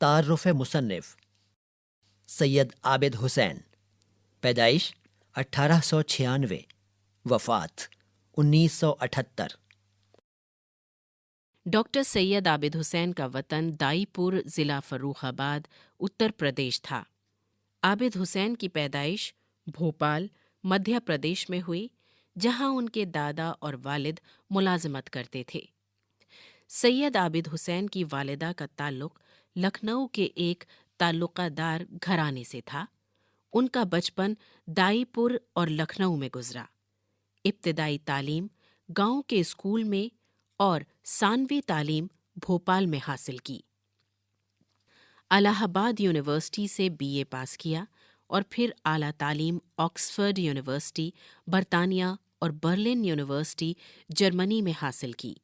تعارف مصنف سید عابد حسین، پیدائش 1896، وفات 1978۔ ڈاکٹر سید عابد حسین کا وطن دائی پور ضلع فروخ آباد اتر پردیش تھا۔ عابد حسین کی پیدائش بھوپال مدھیہ پردیش میں ہوئی، جہاں ان کے دادا اور والد ملازمت کرتے تھے۔ سید عابد حسین کی والدہ کا تعلق لکھنؤ کے ایک تعلقہ دار گھرانے سے تھا۔ ان کا بچپن دائی پور اور لکھنؤ میں گزرا۔ ابتدائی تعلیم گاؤں کے اسکول میں اور ثانوی تعلیم بھوپال میں حاصل کی۔ الہ آباد یونیورسٹی سے BA پاس کیا اور پھر اعلیٰ تعلیم آکسفورڈ یونیورسٹی برطانیہ اور برلن یونیورسٹی جرمنی میں حاصل کی۔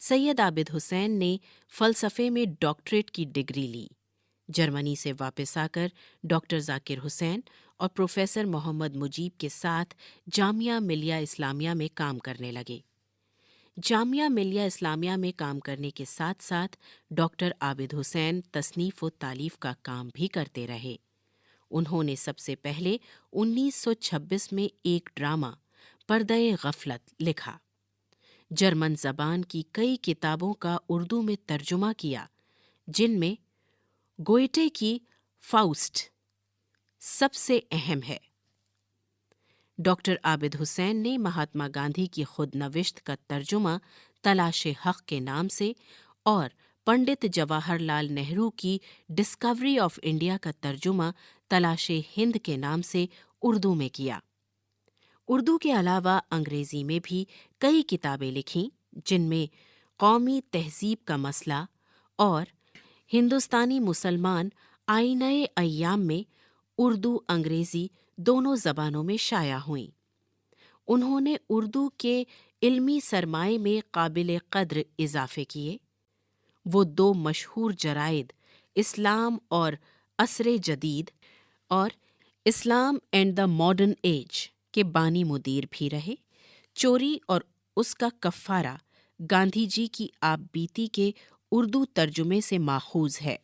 سید عابد حسین نے فلسفے میں ڈاکٹریٹ کی ڈگری لی۔ جرمنی سے واپس آ کر ڈاکٹر ذاکر حسین اور پروفیسر محمد مجیب کے ساتھ جامعہ ملیہ اسلامیہ میں کام کرنے لگے۔ جامعہ ملیہ اسلامیہ میں کام کرنے کے ساتھ ساتھ ڈاکٹر عابد حسین تصنیف و تالیف کا کام بھی کرتے رہے۔ انہوں نے سب سے پہلے 1926 میں ایک ڈرامہ پردہ غفلت لکھا۔ جرمن زبان کی کئی کتابوں کا اردو میں ترجمہ کیا، جن میں گوئٹے کی فاؤسٹ سب سے اہم ہے۔ ڈاکٹر عابد حسین نے مہاتما گاندھی کی خود نوشت کا ترجمہ تلاش حق کے نام سے اور پنڈت جواہر لال نہرو کی ڈسکوری آف انڈیا کا ترجمہ تلاش ہند کے نام سے اردو میں کیا۔ اردو کے علاوہ انگریزی میں بھی کئی کتابیں لکھیں، جن میں قومی تہذیب کا مسئلہ اور ہندوستانی مسلمان آئینہ ایام میں اردو انگریزی دونوں زبانوں میں شائع ہوئیں۔ انہوں نے اردو کے علمی سرمائے میں قابل قدر اضافے کیے۔ وہ 2 مشہور جرائد اسلام اور عصر جدید اور اسلام اینڈ دا ماڈرن ایج کے بانی مدیر بھی رہے۔ چوری اور اس کا کفارہ گاندھی جی کی آپ بیتی کے اردو ترجمے سے ماخوذ ہے۔